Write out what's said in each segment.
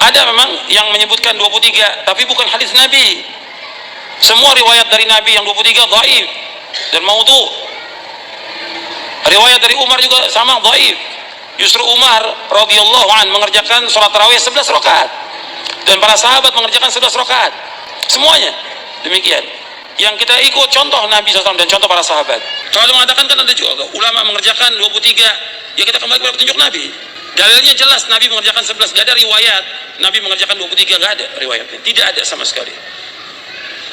Ada memang yang menyebutkan 23, tapi bukan hadis Nabi. Semua riwayat dari Nabi yang 23 dhaif dan maudhu. Riwayat dari Umar juga sama dhaif. Justru Umar radhiyallahu an mengerjakan sholat tarawih 11 rakaat dan para sahabat mengerjakan 11 rakaat. Semuanya demikian. Yang kita ikut contoh Nabi SAW dan contoh para sahabat. Kalau mengatakan kan ada juga ulama mengerjakan 23, ya kita kembali kepada petunjuk Nabi. Dalilnya jelas Nabi mengerjakan 11, gak ada riwayat Nabi mengerjakan 23, gak ada riwayatnya, tidak ada sama sekali.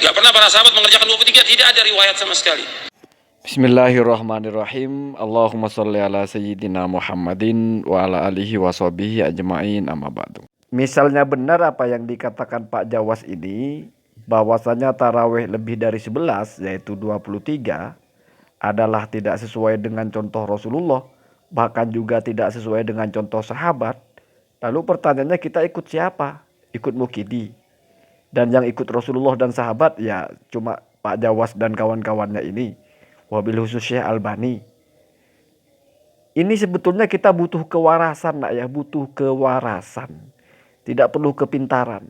Gak pernah para sahabat mengerjakan 23, tidak ada riwayat sama sekali. Bismillahirrahmanirrahim. Allahumma sholli ala sayyidina Muhammadin wa ala alihi wa sahbihi ajma'in, amma ba'du. Misalnya benar apa yang dikatakan Pak Jawas ini, bahwasanya tarawih lebih dari 11 yaitu 23 adalah tidak sesuai dengan contoh Rasulullah, bahkan juga tidak sesuai dengan contoh sahabat. Lalu pertanyaannya, kita ikut siapa? Ikut Mukidi. Dan yang ikut Rasulullah dan sahabat ya cuma Pak Jawas dan kawan-kawannya ini, wabil khusus Syekh Albani. Ini sebetulnya kita butuh kewarasan, nak ya, butuh kewarasan. Tidak perlu kepintaran.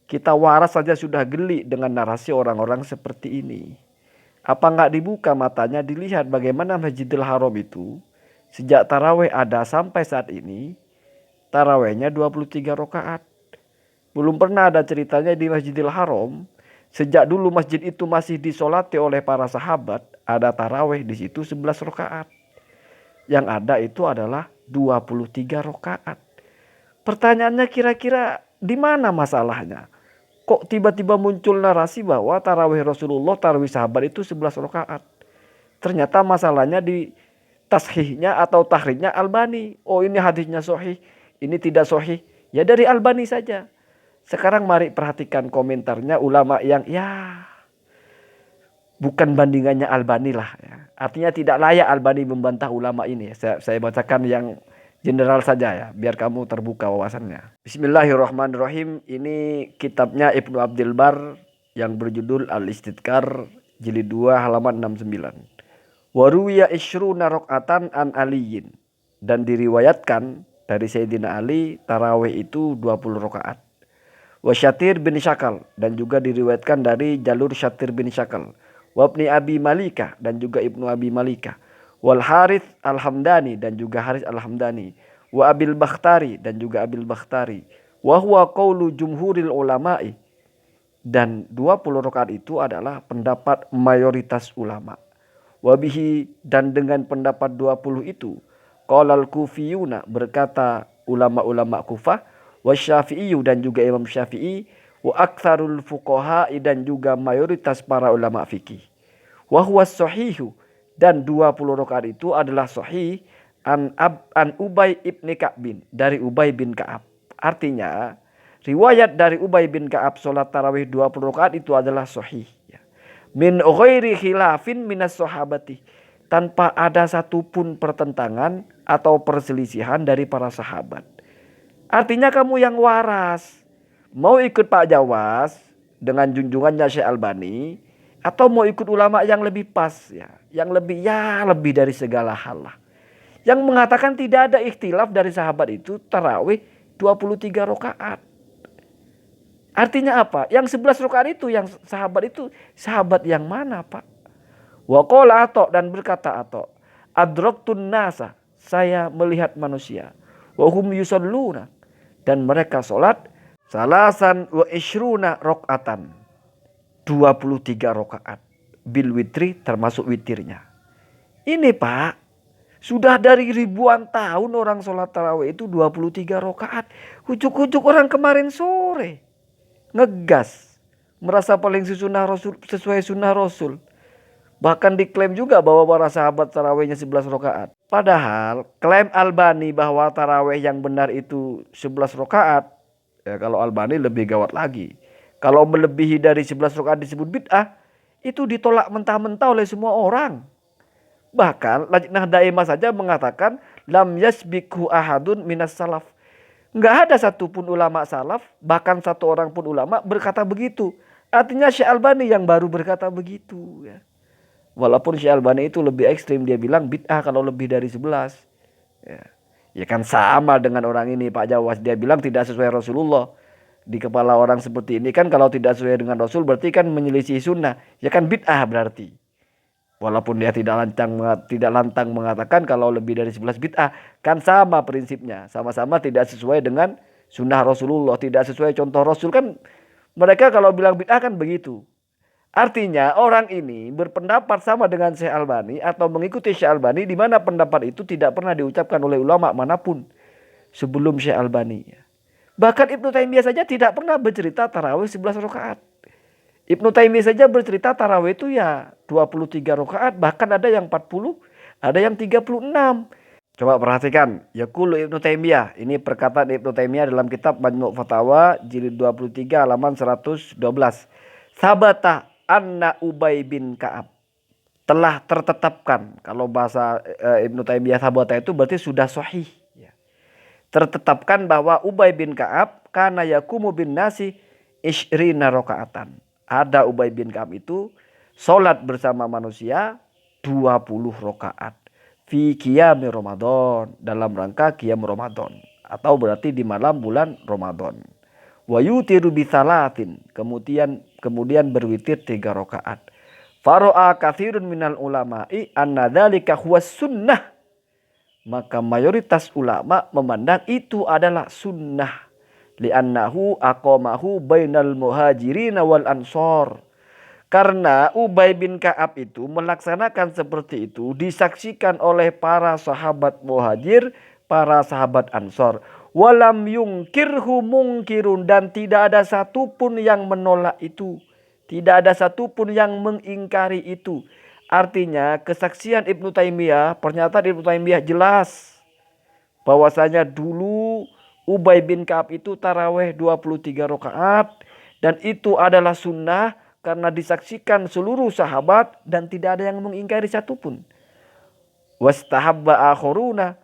Kita waras saja sudah geli dengan narasi orang-orang seperti ini. Apa nggak dibuka matanya, dilihat bagaimana Masjidil Haram itu sejak tarawih ada sampai saat ini, tarawihnya 23 rakaat. Belum pernah ada ceritanya di Masjidil Haram, sejak dulu masjid itu masih disolati oleh para sahabat, ada tarawih di situ 11 rakaat. Yang ada itu adalah 23 rakaat. Pertanyaannya, kira-kira di mana masalahnya? Kok tiba-tiba muncul narasi bahwa tarawih Rasulullah, tarawih sahabat itu 11 rakaat? Ternyata masalahnya di tashihnya atau tahrijnya Albani. Oh, ini hadisnya sahih, ini tidak sahih. Ya dari Albani saja. Sekarang mari perhatikan komentarnya ulama yang ya bukan bandingannya Albani lah. Ya. Artinya tidak layak Albani membantah ulama ini. Saya bacakan yang general saja ya, biar kamu terbuka wawasannya. Bismillahirrahmanirrahim. Ini kitabnya Ibnu Abdul Bar yang berjudul Al-Istidkar jilid 2 halaman 69. Waruwiya isyruna rakaatan an aliyin. Dan diriwayatkan dari Sayyidina Ali tarawih itu 20 rakaat. Wa Syatir bin Syakal, dan juga diriwayatkan dari jalur Syatir bin Syakal. Wa Ibni Abi Malika, dan juga Ibnu Abi Malika. Wal Harith Al-Hamdani, dan juga Harith Al-Hamdani. Wa Abil Bakhtari, dan juga Abil Bakhtari. Wa huwa qaulu jumhuril ulama'i. Dan 20 rakaat itu adalah pendapat mayoritas ulama. Wabihi, dan dengan pendapat 20 itu, qalal kufiyuna, berkata ulama-ulama Kufah, wa Syafi'i, dan juga Imam Syafi'i, wa aktsarul fuqaha, dan juga mayoritas para ulama fikih. Wa huwa sahihu, dan 20 rakaat itu adalah sahih an Ubay ibn Ka'bin, dari Ubay bin Ka'ab. Artinya riwayat dari Ubay bin Ka'ab salat tarawih 20 rakaat itu adalah sahih. Min ghairi khilafin minas sahabati, tanpa ada satupun pertentangan atau perselisihan dari para sahabat. Artinya kamu yang waras, mau ikut Pak Jawas dengan junjungannya Syekh Albani, atau mau ikut ulama yang lebih pas ya, yang lebih dari segala hal lah. Yang mengatakan tidak ada ikhtilaf dari sahabat itu tarawih 23 rakaat. Artinya apa? Yang 11 rakaat itu yang sahabat itu sahabat yang mana, Pak? Wa qala Atha, dan berkata Atha, adraktun nasa, saya melihat manusia, wa hum yusalluna, dan mereka salat salasan wa isyruna rakaatan, 23 rakaat bil witri, termasuk witirnya. Ini Pak, sudah dari ribuan tahun orang sholat tarawih itu 23 rakaat. Ujuk-ujuk orang kemarin sore ngegas, merasa paling sesuai sunnah Rasul. Bahkan diklaim juga bahwa para sahabat tarawihnya 11 rakaat. Padahal klaim Albani bahwa tarawih yang benar itu 11 rakaat, ya kalau Albani lebih gawat lagi. Kalau melebihi dari 11 rakaat disebut bid'ah, itu ditolak mentah-mentah oleh semua orang. Bahkan Lajnah Daimah saja mengatakan lam yasbiqhu ahadun minas salaf. Enggak ada satupun ulama salaf, bahkan satu orang pun ulama berkata begitu. Artinya Syekh Albani yang baru berkata begitu ya. Walaupun Syekh Albani itu lebih ekstrim, dia bilang bid'ah kalau lebih dari 11. Ya. Ya kan sama dengan orang ini Pak Jawas, dia bilang tidak sesuai Rasulullah. Di kepala orang seperti ini kan kalau tidak sesuai dengan Rasul berarti kan menyelisih sunnah. Ya kan bid'ah berarti. Walaupun dia tidak lantang mengatakan kalau lebih dari 11 bid'ah, kan sama prinsipnya, sama-sama tidak sesuai dengan sunnah Rasulullah, tidak sesuai contoh Rasul kan. Mereka kalau bilang bid'ah kan begitu. Artinya orang ini berpendapat sama dengan Syekh Albani atau mengikuti Syekh Albani di mana pendapat itu tidak pernah diucapkan oleh ulama manapun sebelum Syekh Albani. Bahkan Ibnu Taimiyah saja tidak pernah bercerita tarawih 11 rakaat. Ibnu Taimiyah saja bercerita tarawih itu ya 23 rakaat, bahkan ada yang 40, ada yang 36. Coba perhatikan, yaqulu Ibnu Taimiyah, ini perkataan Ibnu Taimiyah dalam kitab Majmu' Fatawa jilid 23 halaman 112. Sabata anna Ubay bin Ka'ab, telah tertetapkan, kalau bahasa Ibnu Taimiyah sabata itu berarti sudah sahih. Tertetapkan bahwa Ubay bin Ka'ab kana yakumu bin nasi isyrina rakaatan. Ada Ubay bin Ka'ab itu salat bersama manusia 20 rakaat. Fi qiyami Ramadan, dalam rangka qiyam Ramadan, atau berarti di malam bulan Ramadan. Wa yutiru bi salatin, kemudian berwitir 3 rakaat. Faro'a katsirun minal ulama'i anna dzalika huwas sunnah. Maka mayoritas ulama memandang itu adalah sunnah. Li'annahu aqamahu bainal muhajirin wal ansor. Karena Ubay bin Ka'ab itu melaksanakan seperti itu disaksikan oleh para sahabat muhajir, para sahabat ansor. Walam yungkirhu mungkirun, dan tidak ada satupun yang menolak itu. Tidak ada satupun yang mengingkari itu. Artinya kesaksian Ibnu Taimiyah, pernyataan Ibnu Taimiyah jelas bahwasanya dulu Ubay bin Ka'ab itu taraweh 23 rakaat dan itu adalah sunnah karena disaksikan seluruh sahabat dan tidak ada yang mengingkari satupun. Wastahabba akhuruna,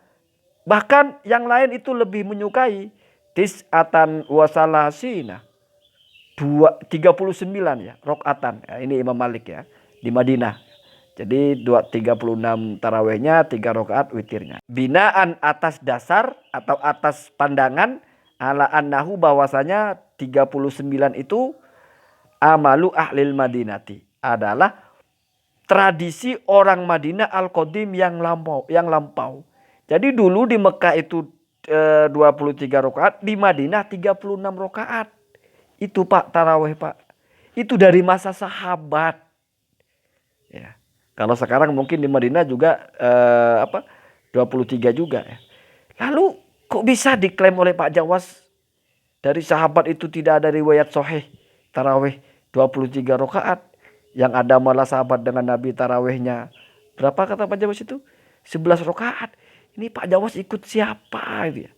bahkan yang lain itu lebih menyukai tis'atan wasalasina, 39 ya, rakaatan. Ya, ini Imam Malik ya di Madinah. Jadi 36 tarawehnya, 3 rakaat witirnya. Binaan atas dasar atau atas pandangan ala annahu, bahwasanya 39 itu amalu ahlil Madinati, adalah tradisi orang Madinah al-Qadim yang lampau. Jadi dulu di Mekah itu 23 rakaat, di Madinah 36 rakaat. Itu Pak taraweh Pak. Itu dari masa sahabat. Ya. Kalau sekarang mungkin di Madinah juga 23 juga ya. Lalu kok bisa diklaim oleh Pak Jawas dari sahabat itu tidak ada riwayat sahih tarawih 23 rakaat? Yang ada malah sahabat dengan Nabi tarawihnya berapa kata Pak Jawas itu? 11 rakaat. Ini Pak Jawas ikut siapa itu ya?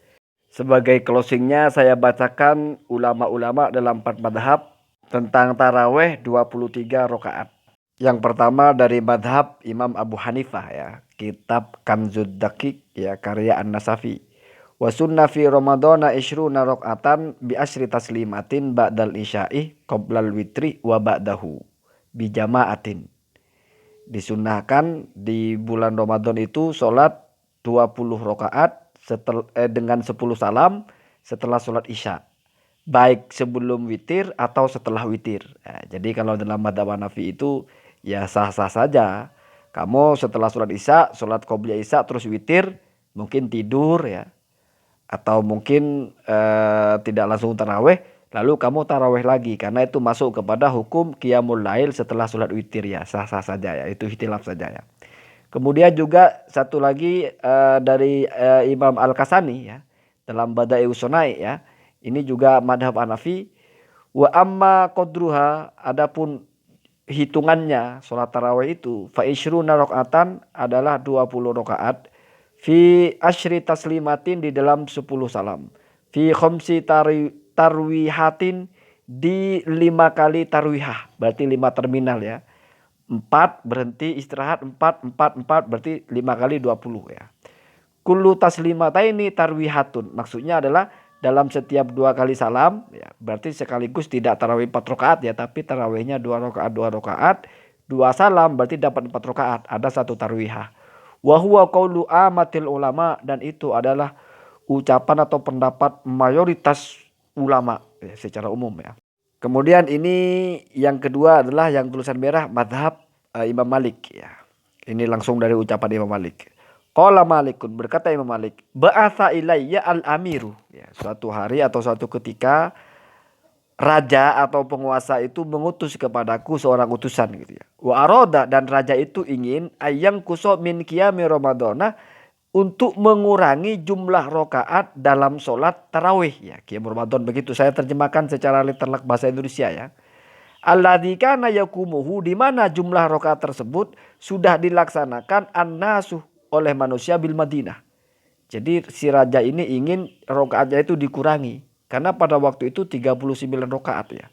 Sebagai closingnya saya bacakan ulama-ulama dalam 4 madhab tentang tarawih 23 rakaat. Yang pertama dari madhab Imam Abu Hanifah ya, kitab Kanzud Daqiq ya, karya An-Nasafi. Wa sunna fi Ramadana isyruna rakaatan bi asyri taslimatin ba'dal isya'i qoblal witri wa ba'dahu bi jama'atin. Disunnahkan di bulan Ramadan itu sholat 20 rakaat dengan 10 salam setelah sholat isya, baik sebelum witir atau setelah witir. Nah, jadi kalau dalam madhab Hanafi itu ya sah-sah saja. Kamu setelah sholat isya, sholat qobliyah isya terus witir, mungkin tidur ya, atau mungkin tidak langsung taraweh, lalu kamu taraweh lagi, karena itu masuk kepada hukum qiyamul lail setelah sholat witir ya, sah-sah saja ya, itu ikhtilaf saja ya. Kemudian juga satu lagi dari Imam Al-Kasani ya, dalam Bada'ius Sunai ya, ini juga madhab Hanafi. Wa amma qadruha, adapun hitungannya sholat tarawih itu, fa isyruna rakaatan adalah 20 rakaat, fi asyri taslimatin di dalam 10 salam, fi khamsi tarwihatin di 5 kali tarwihah, berarti 5 terminal ya. 4 berhenti istirahat, 4 berarti 5 kali 20 ya. Kullu taslimataini tarwihatun, maksudnya adalah dalam setiap 2 kali salam ya, berarti sekaligus tidak tarawih 4 rakaat ya, tapi tarawihnya 2 rakaat 2 salam berarti dapat 4 rakaat, ada 1 tarwihah. Wa huwa qaulu amatil ulama, dan itu adalah ucapan atau pendapat mayoritas ulama ya, secara umum ya. Kemudian ini yang kedua adalah yang tulisan merah madhab Imam Malik ya. Ini langsung dari ucapan Imam Malik. Qala Malikun, berkata Imam Malik, ba'atha ilayya al-amiru. Ya, suatu hari atau suatu ketika raja atau penguasa itu mengutus kepadaku seorang utusan gitu ya. Wa aroda, dan raja itu ingin ayang kuso min qiyami ramadhana, untuk mengurangi jumlah rokaat dalam sholat tarawih ya. Qiyam Ramadan begitu saya terjemahkan secara literlek bahasa Indonesia ya. Alladzi kana yakumuhu, di mana jumlah rokaat tersebut sudah dilaksanakan an-nasu, oleh manusia bil Madinah. Jadi si raja ini ingin rokaatnya itu dikurangi. Karena pada waktu itu 39 rokaat ya.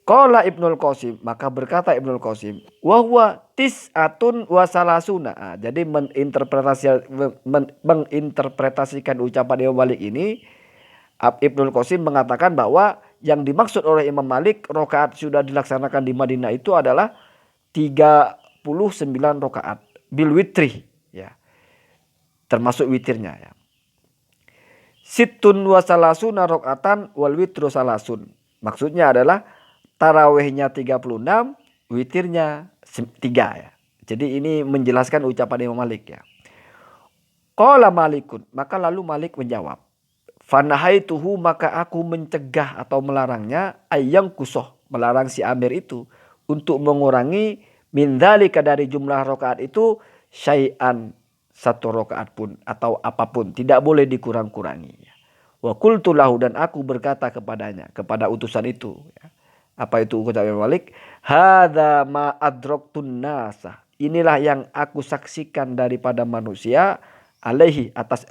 Qala Ibnul Qasim, maka berkata Ibnul Qasim, wa huwa tis'atun wa salasuna. Jadi menginterpretasikan ucapan Imam Malik ini, Ibnul Qasim mengatakan bahwa yang dimaksud oleh Imam Malik rokaat sudah dilaksanakan di Madinah itu adalah 39 rokaat bil witri ya. Termasuk witirnya ya. Sittun wa salasuna rakaatan wal witru salasun. Maksudnya adalah tarawihnya 36, witirnya 3 ya. Jadi ini menjelaskan ucapan Imam Malik ya. Qala Malikun, maka lalu Malik menjawab, fanahaituhu, maka aku mencegah atau melarangnya, ayang kusoh, melarang si Amir itu untuk mengurangi min dzalika, dari jumlah rakaat itu, syai'an, satu rakaat pun atau apapun, tidak boleh dikurang-kurangi. Wa qultu lahu, dan aku berkata kepadanya, kepada utusan itu ya. Apa itu ucapan Malik? Hadza ma adraktun nasa, inilah yang aku saksikan daripada manusia, alaihi, atas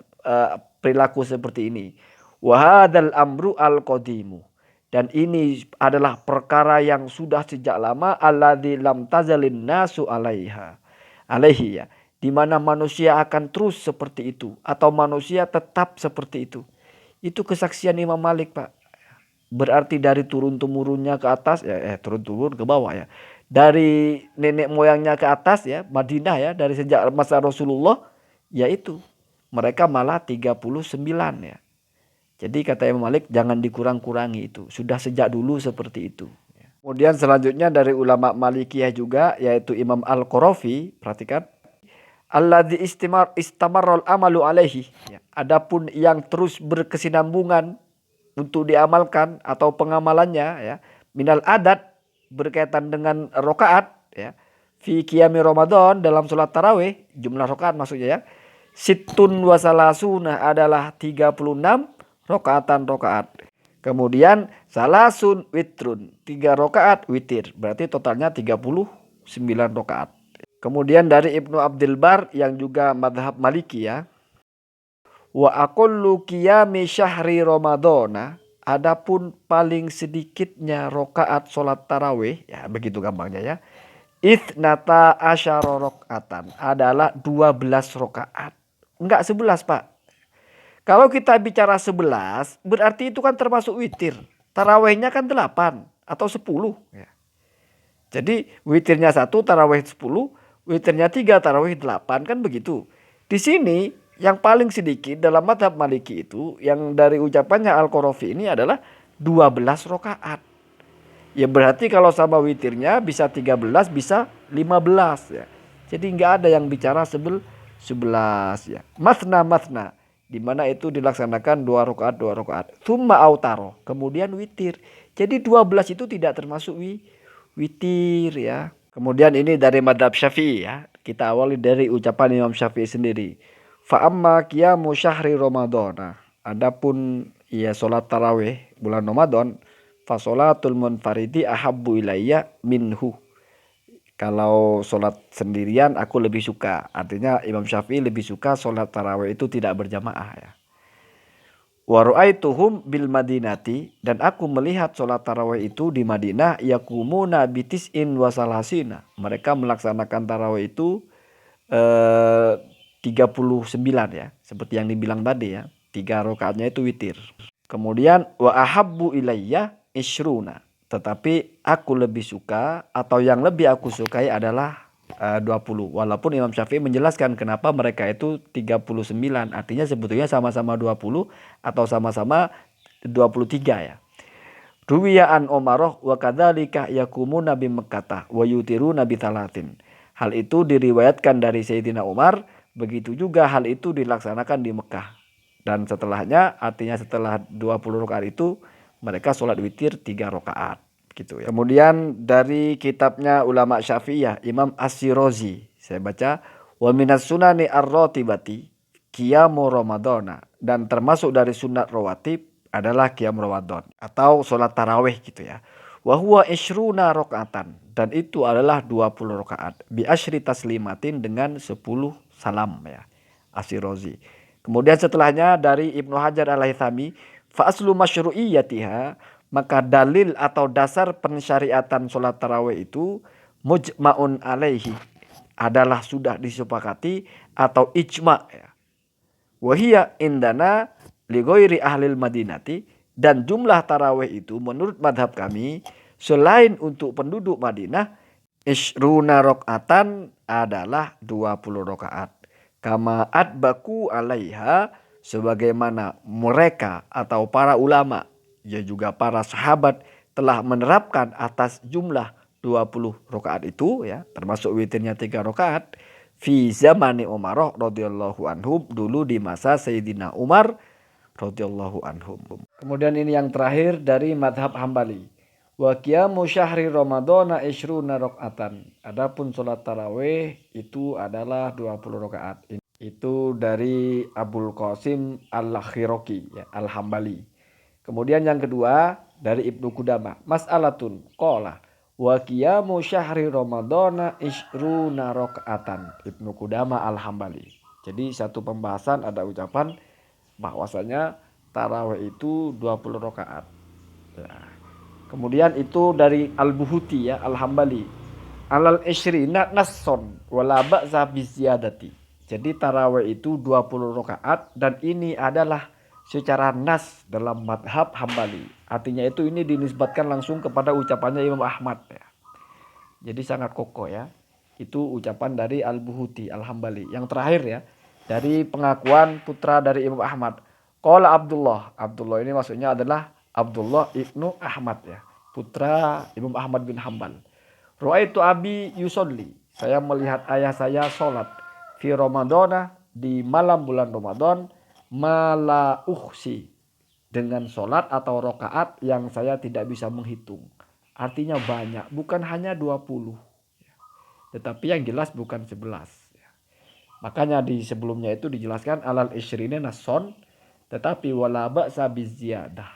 perilaku seperti ini. Wa hadzal amru al qadimu, dan ini adalah perkara yang sudah sejak lama, alladzi lam tazalin nasu alaihi ya, di mana manusia akan terus seperti itu, atau manusia tetap seperti itu. Itu kesaksian Imam Malik, Pak. Berarti dari turun-temurunnya ke atas ya, turun-turun ke bawah ya. Dari nenek moyangnya ke atas ya, Madinah ya, dari sejak masa Rasulullah, yaitu mereka malah 39 ya. Jadi kata Imam Malik, jangan dikurang-kurangi itu. Sudah sejak dulu seperti itu. Kemudian selanjutnya dari ulama Malikiyah juga, yaitu Imam Al-Qarafi, perhatikan. Alladzi istamarral amalu alaihi. Adapun yang terus berkesinambungan untuk diamalkan atau pengamalannya ya, minal adat, berkaitan dengan rokaat ya, fi qiyami Ramadan, dalam sholat tarawih, jumlah rokaat maksudnya ya, sittun wa salasuna, adalah 36 rokaat. Kemudian salasun witrun, 3 rokaat witir, berarti totalnya 39 rokaat. Kemudian dari Ibnu Abdul Bar yang juga madhab Maliki ya, wa aqallu qiyami syahri Ramadana, adapun paling sedikitnya rokaat sholat tarawih ya, begitu gampangnya ya, ithnata asyara rakaatan, adalah 12 rokaat. Enggak 11 Pak. Kalau kita bicara 11 berarti itu kan termasuk witir. Tarawihnya kan 8 atau 10 ya. Jadi witirnya 1, tarawih 10, witirnya 3, tarawih 8, kan begitu. Di sini yang paling sedikit dalam mazhab Maliki itu, yang dari ucapannya Al-Qarafi ini adalah 12 rokaat. Ya berarti kalau sama witirnya bisa 13, bisa 15 ya. Jadi nggak ada yang bicara 11 ya. Mathna, di mana itu dilaksanakan 2 rokaat. Tsumma autaro, kemudian witir. Jadi 12 itu tidak termasuk witir ya. Kemudian ini dari madhab Syafi'i ya. Kita awali dari ucapan Imam Syafi'i sendiri. Fa amma qiyamu syahri Ramadana, adapun ya salat tarawih bulan Ramadan, fa salatul munfaridi ahabbu ilayya minhu. Kalau salat sendirian aku lebih suka. Artinya Imam Syafi'i lebih suka salat tarawih itu tidak berjamaah ya. Wa ra'aituhum bil Madinati, dan aku melihat salat tarawih itu di Madinah, yaqumuna bi tis'in wa salasina. Mereka melaksanakan tarawih itu 39 ya, seperti yang dibilang tadi ya, 3 rakaatnya itu witir. Kemudian wa ahabbu ilayya isruna, tetapi aku lebih suka atau yang lebih aku sukai adalah 20. Walaupun Imam Syafi'i menjelaskan kenapa mereka itu 39. Artinya sebetulnya sama-sama 20 atau sama-sama 23 ya. Ruwiya an Umaroh wa kadzalika yakumuna bi Makkah wa yutiruna bi talatin. Hal itu diriwayatkan dari Sayyidina Umar, begitu juga hal itu dilaksanakan di Mekah. Dan setelahnya, artinya setelah 20 rakaat itu mereka sholat witir 3 rakaat gitu ya. Kemudian dari kitabnya ulama Syafi'iyah Imam As-Sirazi, saya baca, wa minas sunani ar-ratibati qiyamu ramadhana, dan termasuk dari sunat rawatib adalah qiyam Ramadan atau sholat tarawih gitu ya. Wa huwa isyruna rakaatan, dan itu adalah 20 rakaat bi asyri taslimatin, dengan 10 salam ya. As-Sirazi. Kemudian setelahnya dari Ibnu Hajar Al-Haythami, fa aslu masyru'iyyatiha, maka dalil atau dasar pensyariatan sholat tarawih itu mujma'un alaihi, adalah sudah disepakati atau ijma' ya. Wahia indana li ghairi ahlil madinati, dan jumlah tarawih itu menurut madhab kami selain untuk penduduk Madinah, isruna rakaatan adalah 20 rakaat. Kama adbaku alaiha, sebagaimana mereka atau para ulama ya juga para sahabat telah menerapkan atas jumlah 20 rakaat itu ya, termasuk witirnya 3 rakaat fi zamani Umar radhiyallahu anhum, dulu di masa Sayyidina Umar radhiyallahu anhum. Kemudian ini yang terakhir dari madhab Hambali. Wa qiyamu syahri ramadhana isyruna rakaatan. Adapun salat tarawih itu adalah 20 rakaat. Itu dari Abul Qasim Al-Khiraqi ya, Al-Hambali. Kemudian yang kedua dari Ibnu Qudamah, mas'alatun qala wa qiyamu syahri ramadhana isyruna rakaatan. Ibnu Qudamah Al-Hambali. Jadi satu pembahasan ada ucapan bahwasanya tarawih itu 20 rakaat. Ya. Kemudian itu dari Al-Buhuti ya, Al-Hambali. Alal isyrina nasson wala ba'sa biziyadati. Jadi tarawih itu 20 rakaat, dan ini adalah secara nas dalam madhab Hambali. Artinya itu ini dinisbatkan langsung kepada ucapannya Imam Ahmad ya. Jadi sangat kokoh ya. Itu ucapan dari Al-Buhuti Al-Hambali. Yang terakhir ya, dari pengakuan putra dari Imam Ahmad. Qala Abdullah. Abdullah ini maksudnya adalah Abdullah ibnu Ahmad ya, putra Imam Ahmad bin Hambal. Ru'aitu abi yusolli. Saya melihat ayah saya sholat fi Ramadana, di malam bulan Ramadan, mala uhsi, dengan sholat atau rokaat yang saya tidak bisa menghitung. Artinya banyak, bukan hanya 20. Tetapi yang jelas bukan 11. Makanya di sebelumnya itu dijelaskan alal isyrina nason, tetapi wala ba'sa biziyadah.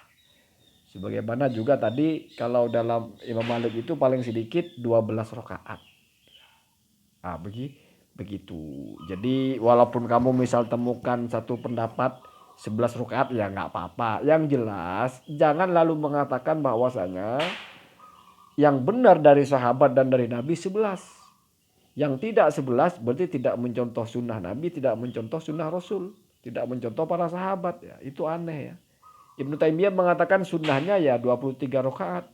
Sebagaimana juga tadi kalau dalam Imam Malik itu paling sedikit 12 rakaat. Nah, begitu. Jadi walaupun kamu misal temukan satu pendapat 11 rakaat ya nggak apa-apa. Yang jelas jangan lalu mengatakan bahwasanya yang benar dari sahabat dan dari Nabi 11. Yang tidak 11 berarti tidak mencontoh sunnah Nabi, tidak mencontoh sunnah Rasul, tidak mencontoh para sahabat ya. Itu aneh ya. Ibnu Taimiyah mengatakan sunnahnya ya 23 rakaat.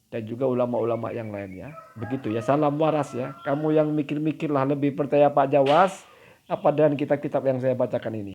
Dan juga ulama-ulama yang lainnya. Begitu ya, salam waras ya. Kamu yang mikir-mikirlah, lebih percaya Pak Jawas apa dengan kitab-kitab yang saya bacakan ini.